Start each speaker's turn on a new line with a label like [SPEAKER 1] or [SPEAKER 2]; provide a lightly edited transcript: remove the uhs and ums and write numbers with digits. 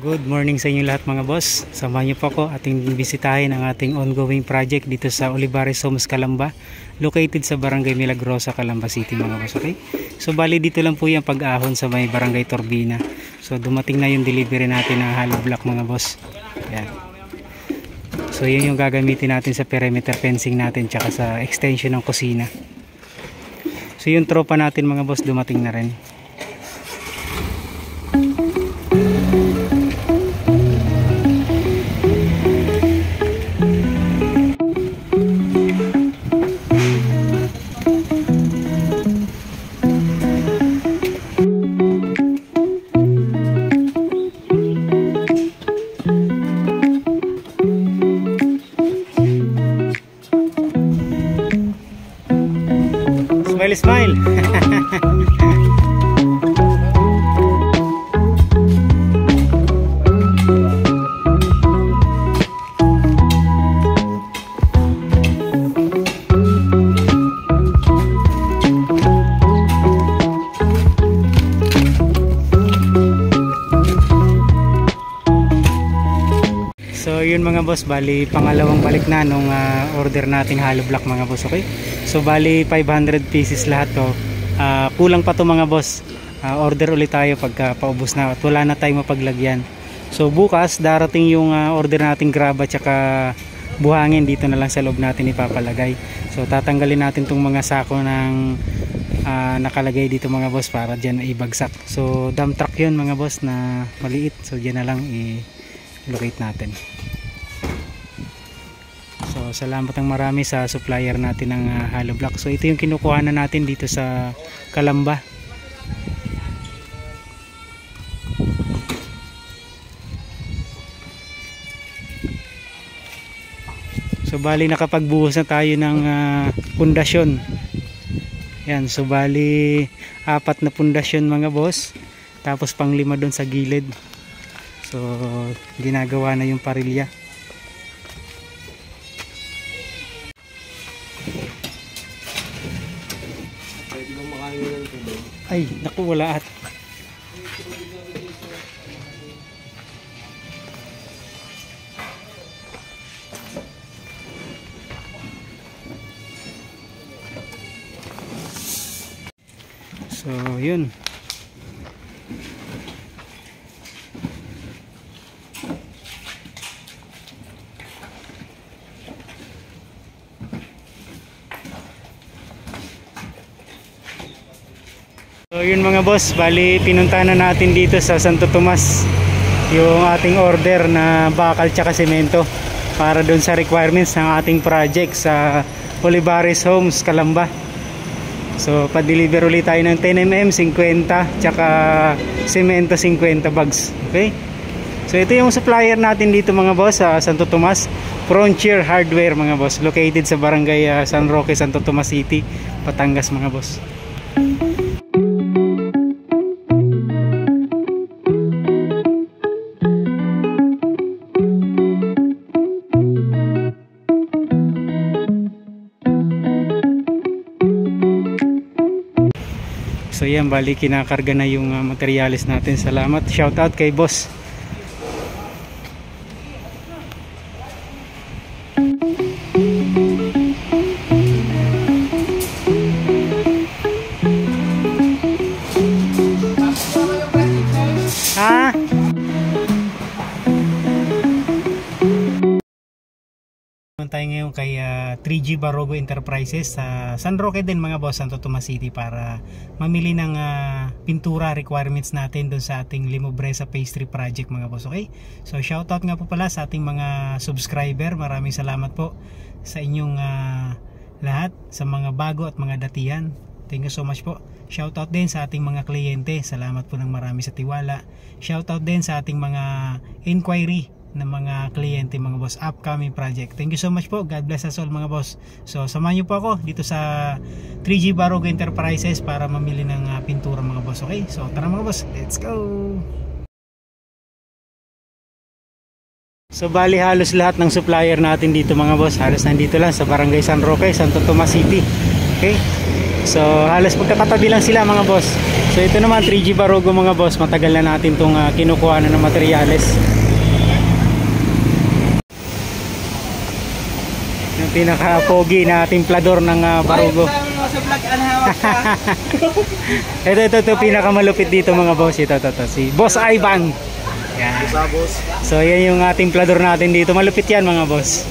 [SPEAKER 1] Good morning sa inyo lahat mga boss. Samahan niyo po ako ating bisitahin ang ating ongoing project dito sa Olivares Homes, Calamba, located sa Barangay Milagrosa, Calamba City mga boss. Okay? So bali dito lang po yung pag-ahon sa may Barangay Torbina. So dumating na yung delivery natin ng hollow block mga boss. Yan. So yun yung gagamitin natin sa perimeter fencing natin tsaka sa extension ng kusina. So yung tropa natin mga boss dumating na rin. Smile. So yun mga boss, bali pangalawang balik na nung order nating hollow block mga boss. Okay, so bali 500 pieces lahat to. Kulang pa to mga boss. Order ulit tayo pagka paubos na at wala na tayong mapaglagyan. So bukas darating yung order nating graba tsaka buhangin, dito na lang sa loob natin ipapalagay. So tatanggalin natin tong mga sako ng nakalagay dito mga boss para dyan ibagsak. So dump truck yun mga boss na maliit, so dyan na lang locate natin. So salamat ng marami sa supplier natin ng hollow block. So ito yung kinukuha na natin dito sa Calamba. So bali nakapagbuhos na tayo ng pundasyon. Yan, so bali 4 na pundasyon mga boss. Tapos pang 5 doon sa gilid. So ginagawa na yung parilya. Ay, naku, wala at. So yun. So yun mga boss, bali pinunta na natin dito sa Santo Tomas yung ating order na bakal tsaka semento para doon sa requirements ng ating project sa Olivares Homes, Calamba. So pa-deliver ulit tayo ng 10mm 50 tsaka semento 50 bags. Okay? So ito yung supplier natin dito mga boss sa Santo Tomas, Frontier Hardware mga boss, located sa Barangay San Roque, Santo Tomas City, Batangas mga boss. So yan, bali kinakarga na yung materials natin. Salamat, shout out kay boss. Tayo ngayon kay 3G Barogo Enterprises sa San Roque din mga boss, Santo Tomas City, para mamili ng pintura requirements natin doon sa ating Limobresa Pastry Project mga boss. Okay, so shoutout nga po pala sa ating mga subscriber. Maraming salamat po sa inyong lahat, sa mga bago at mga datihan. Thank you so much po. Shoutout din sa ating mga kliyente. Salamat po ng marami sa tiwala. Shoutout din sa ating mga inquiry ng mga kliyente mga boss, upcoming project. Thank you so much po. God bless us all mga boss. So samahan niyo po ako dito sa 3G Barogo Enterprises para mamili ng pintura mga boss. Okay, so tara mga boss, let's go. So bali halos lahat ng supplier natin dito mga boss, halos nandito lang sa Barangay San Roque, Santo Tomas City. Okay, so halos magkakatabi lang sila mga boss. So ito naman 3G Barogo mga boss, matagal na natin itong kinukuha na ng materyales. Yung pinaka-pogi na timplador ng Barogo. Ito pinakamalupit dito mga boss. Ito si Boss Ivan. Yan. So yan yung timplador natin dito, malupit yan mga boss.